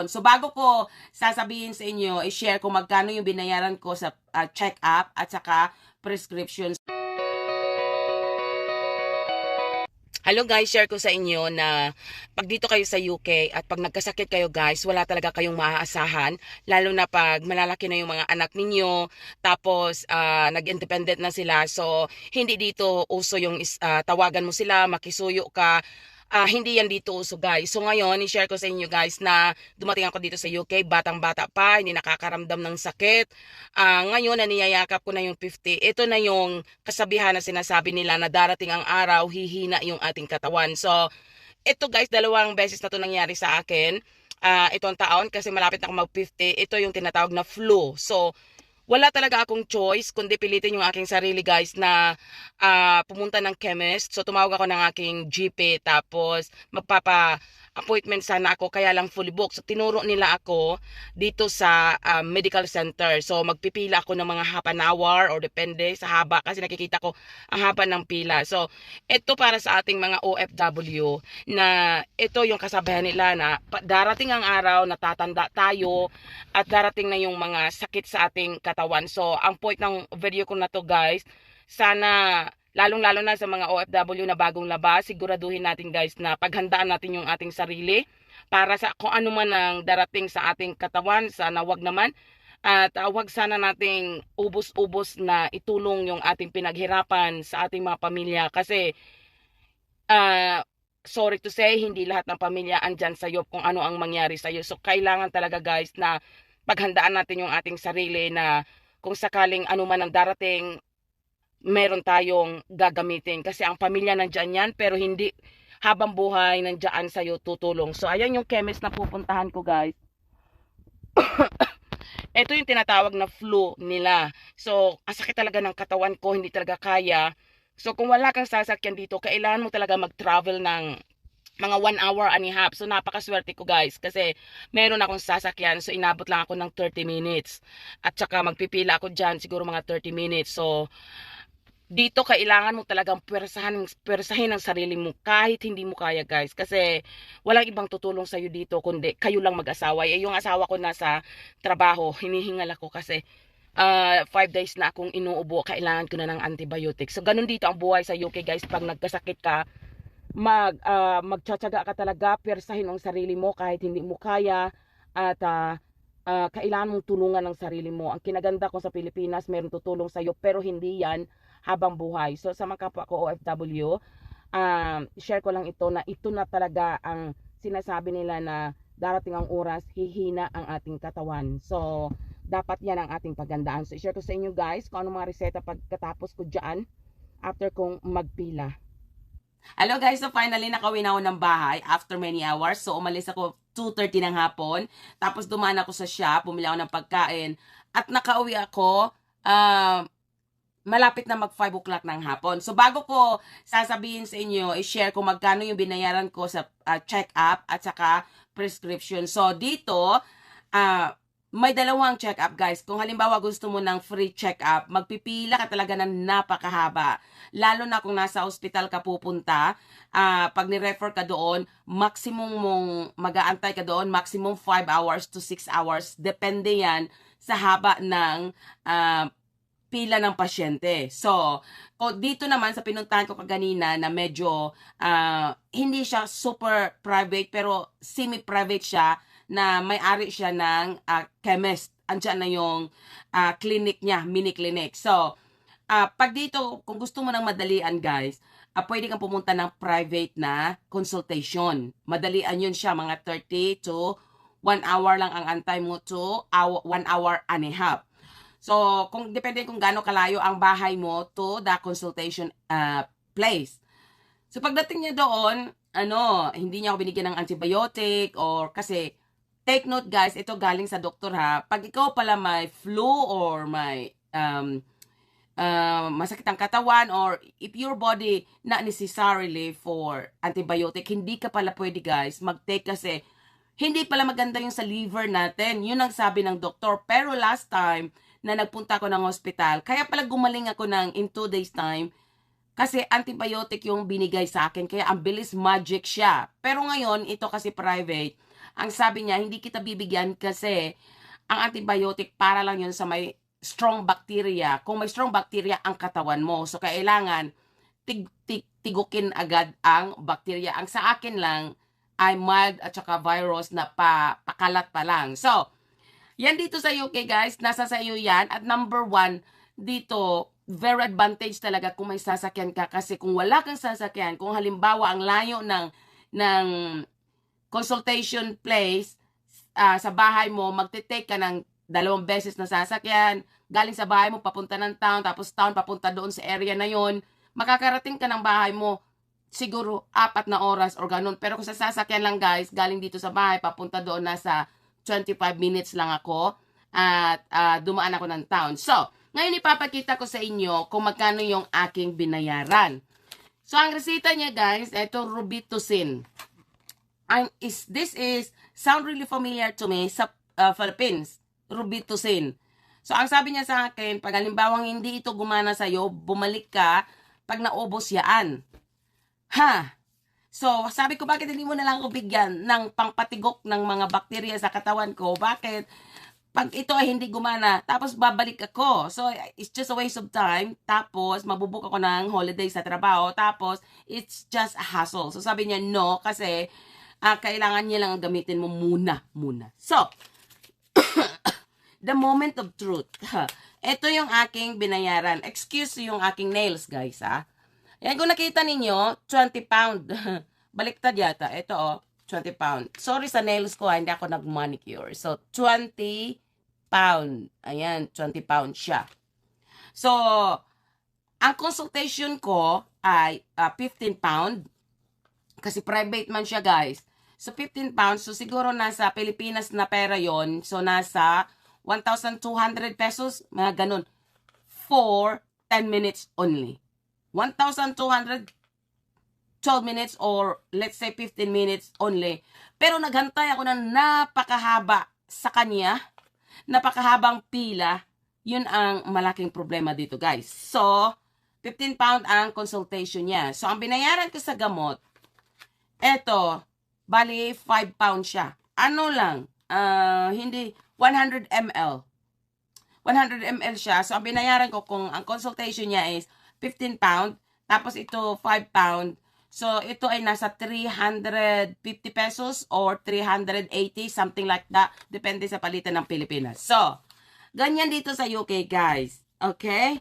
So bago ko sasabihin sa inyo, i-share kung magkano yung binayaran ko sa check-up at saka prescriptions. Hello guys, share ko sa inyo na pag dito kayo sa UK at pag nagkasakit kayo guys, wala talaga kayong maaasahan. Lalo na pag malalaki na yung mga anak ninyo, tapos nag-independent na sila. So hindi dito uso yung tawagan mo sila, makisuyo ka. Hindi yan dito uso guys. So ngayon, i-share ko sa inyo guys na dumating ako dito sa UK, batang-bata pa, hindi nakakaramdam ng sakit. Ngayon, naniyayakap ko na yung 50. Ito na yung kasabihan na sinasabi nila na darating ang araw, hihina yung ating katawan. So, ito guys, 2 beses na to nangyari sa akin. Itong taon kasi malapit na ako mag-50. Ito yung tinatawag na flu. So, wala talaga akong choice kundi pilitin yung aking sarili guys na pumunta ng chemist. So tumawag ako ng aking GP tapos magpapa-appointment sana ako kaya lang fully booked. So tinuro nila ako dito sa medical center. So magpipila ako ng mga half an hour or depende sa haba kasi nakikita ko ang haba ng pila. So ito para sa ating mga OFW na ito yung kasabihan nila na darating ang araw, natatanda tayo at darating na yung mga sakit sa ating katawan. So, ang point ng video ko na to guys, sana lalong-lalo na sa mga OFW na bagong labas, siguraduhin natin guys na paghandaan natin yung ating sarili para sa kung ano man ang darating sa ating katawan, sana wag naman. At wag sana nating ubos-ubos na itulong yung ating pinaghirapan sa ating mga pamilya kasi sorry to say, hindi lahat ng pamilya andyan sa'yo kung ano ang mangyari sa'yo. So, kailangan talaga guys na paghandaan natin yung ating sarili na kung sakaling ano man ang darating, meron tayong gagamitin. Kasi ang pamilya nandyan yan, pero hindi habang buhay nandyan sa'yo tutulong. So, ayan yung chemist na pupuntahan ko guys. Ito yung tinatawag na flu nila. So, asakit talaga ng katawan ko, hindi talaga kaya. So, kung wala kang sasakyan dito, kailangan mo talaga mag-travel ng mga 1 hour and a half. So, napakaswerte ko guys. Kasi, meron akong sasakyan. So, inabot lang ako ng 30 minutes. At saka, magpipila ako dyan, siguro mga 30 minutes. So, dito kailangan mo talagang pwersahin ang sarili mo kahit hindi mo kaya guys. Kasi, walang ibang tutulong sa'yo dito, kundi kayo lang mag-asawa. Yung asawa ko nasa trabaho, hinihingal ako kasi 5 days na akong inuubo, kailangan ko na ng antibiotics. So, ganun dito ang buhay sa UK guys. Pag nagkasakit ka, magtsatsaga ka talaga, persahin ang sarili mo kahit hindi mo kaya at kailangan mong tulungan ng sarili mo. Ang kinaganda ko sa Pilipinas, meron tutulong sa iyo pero hindi yan habang buhay. So sa mga kapwa ko OFW, share ko lang ito na ito na talaga ang sinasabi nila na darating ang oras, hihina ang ating katawan. So dapat yan ang ating pagandaan. So share ko sa inyo guys kung ano mga reseta pagkatapos ko dyan after kong magpila. Hello guys, so finally nakauwi na ako ng bahay after many hours. So umalis ako 2:30 ng hapon. Tapos dumaan ako sa shop, bumili ako ng pagkain. At nakauwi ako, malapit na mag 5 o'clock ng hapon. So bago ko sasabihin sa inyo, i-share kung magkano yung binayaran ko sa check-up at saka prescription. So dito, may dalawang check-up guys. Kung halimbawa gusto mo ng free check-up, magpipila ka talaga ng napakahaba. Lalo na kung nasa ospital ka pupunta, pag ni-refer ka doon, maximum mong mag-aantay ka doon, maximum 5 hours to 6 hours. Depende yan sa haba ng pila ng pasyente. So, dito naman sa pinuntahan ko kaganina na medyo hindi siya super private pero semi-private siya, na may-ari siya ng chemist. Andiyan na yung clinic niya, mini clinic. So, pag dito, kung gusto mo ng madalian guys, pwede kang pumunta ng private na consultation. Madalian yun siya, mga 30 to 1 hour lang ang antay mo to 1 hour and a half. So, depende kung gaano kalayo ang bahay mo to the consultation place. So, pagdating niya doon, hindi niya ako binigyan ng antibiotic or kasi take note guys, ito galing sa doktor ha. Pag ikaw pala may flu or may masakit ang katawan or if your body not necessarily for antibiotic, hindi ka pala pwede guys mag-take kasi hindi pala maganda yung sa liver natin. Yun ang sabi ng doktor. Pero last time na nagpunta ako ng hospital, kaya pala gumaling ako in 2 days time kasi antibiotic yung binigay sa akin. Kaya ang bilis, magic siya. Pero ngayon, ito kasi private, ang sabi niya, hindi kita bibigyan kasi ang antibiotic para lang yun sa may strong bacteria. Kung may strong bacteria ang katawan mo. So, kailangan tigukin agad ang bacteria. Ang sa akin lang ay mild at saka virus na pakalat pa lang. So, yan dito sa UK guys, nasa sa iyo yan. At number one, dito, very advantage talaga kung may sasakyan ka. Kasi kung wala kang sasakyan, kung halimbawa ang layo ng consultation place sa bahay mo, magte-take ka ng 2 beses na sasakyan, galing sa bahay mo, papunta ng town, tapos town, papunta doon sa area na yon, makakarating ka ng bahay mo, siguro 4 na oras or ganun. Pero kung sa sasakyan lang guys, galing dito sa bahay, papunta doon, nasa 25 minutes lang ako at dumaan ako ng town. So, ngayon ipapakita ko sa inyo kung magkano yung aking binayaran. So, ang resita niya guys, ito Robitussin. This is sound really familiar to me sa Philippines. Robitussin. So, ang sabi niya sa akin, pag halimbawang hindi ito gumana sa'yo, bumalik ka pag naubos yan. Ha? So, sabi ko, bakit hindi mo na lang ako bigyan ng pangpatigok ng mga bakterya sa katawan ko? Bakit? Pag ito ay hindi gumana, tapos babalik ako. So, it's just a waste of time. Tapos, mabubook ako ng holiday sa trabaho. Tapos, it's just a hassle. So, sabi niya, no, kasi kailangan niya lang gamitin mo muna. So, the moment of truth. Ito yung aking binayaran. Excuse yung aking nails, guys, ha? Yan, kung nakita ninyo, 20 pound. Baliktad yata. Ito, 20 pound. Sorry sa nails ko, hindi ako nag-manicure. So, 20 pound. Ayan, 20 pound siya. So, ang consultation ko ay 15 pound. Kasi private man siya, guys. So, 15 pounds. So, siguro nasa Pilipinas na pera yon. So, nasa 1,200 pesos. Mga ganun. For 10 minutes only. 1,212 minutes or let's say 15 minutes only. Pero naghantay ako ng napakahaba sa kanya. Napakahabang pila. Yun ang malaking problema dito, guys. So, 15 pound ang consultation niya. So, ang binayaran ko sa gamot, eto, bali 5 pound siya. Ano lang, hindi, 100 ml. 100 ml siya. So, ang binayaran ko kung ang consultation niya is 15 pound, tapos ito 5 pound. So, ito ay nasa 350 pesos or 380, something like that. Depende sa palitan ng Pilipinas. So, ganyan dito sa UK, guys. Okay?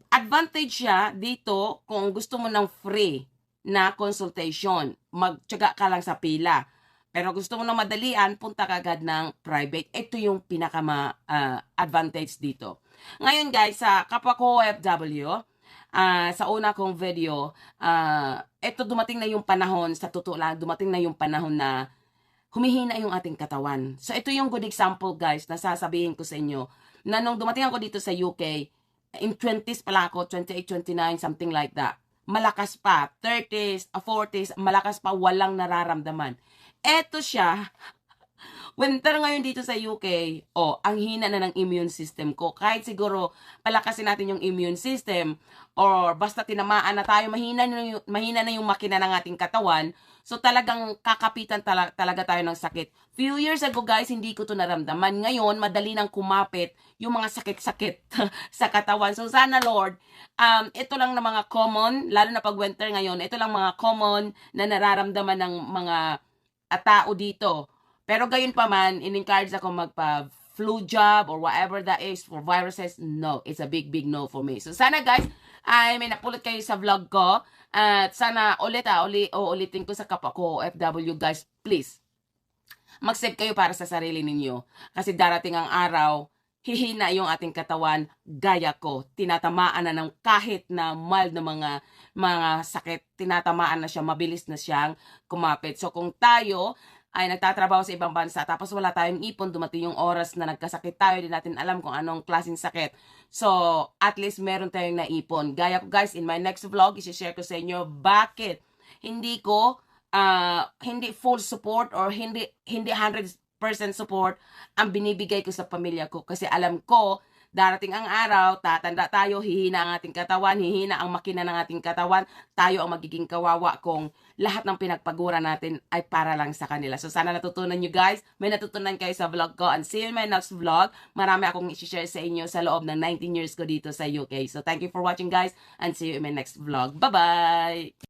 Advantage siya dito kung gusto mo ng free na consultation. Magtyaga ka lang sa pila. Pero gusto mo ng madalian, punta ka agad ng private. Ito yung pinaka-advantage dito. Ngayon guys, sa kapwa ko OFW, sa una kong video, ito dumating na yung panahon, sa totoo lang, dumating na yung panahon na humihina yung ating katawan. So ito yung good example guys, na sasabihin ko sa inyo, na nung dumating ako dito sa UK, in 20s pala ako, 28, 29, something like that. Malakas pa, 30s, 40s, malakas pa, walang nararamdaman. Eto siya, winter ngayon dito sa UK, ang hina na ng immune system ko. Kahit siguro palakasin natin yung immune system or basta tinamaan na tayo, mahina na yung makina ng ating katawan. So talagang kakapitan talaga tayo ng sakit. Few years ago guys, hindi ko to naramdaman. Ngayon, madali nang kumapit yung mga sakit-sakit sa katawan. So sana Lord, ito lang na mga common, lalo na pag winter ngayon, ito lang mga common na nararamdaman ng mga tao dito. Pero gayon pa man, in-encourage ako magpa-flu jab or whatever that is for viruses. No, it's a big no for me. So sana guys, ay may napulot kayo sa vlog ko. At sana ulitin ko sa kapwa ko OFW guys, please. Mag-save kayo para sa sarili ninyo. Kasi darating ang araw, hihina yung ating katawan, gaya ko. Tinatamaan na ng kahit na mild na mga sakit, tinatamaan na siya, mabilis na siyang kumapit. So kung tayo ay nagtatrabaho sa ibang bansa, tapos wala tayong ipon, dumating yung oras na nagkasakit tayo, di natin alam kung anong klaseng sakit. So, at least meron tayong naipon. Gaya ko guys, in my next vlog, isi-share ko sa inyo bakit hindi full support or hindi 100% support ang binibigay ko sa pamilya ko. Kasi alam ko darating ang araw, tatanda tayo, hihina ang ating katawan, hihina ang makina ng ating katawan, tayo ang magiging kawawa kung lahat ng pinagpagura natin ay para lang sa kanila. So sana natutunan nyo guys, may natutunan kayo sa vlog ko, and see you in my next vlog. Marami akong i-share sa inyo sa loob ng 19 years ko dito sa UK. So thank you for watching guys, and see you in my next vlog. Bye-bye!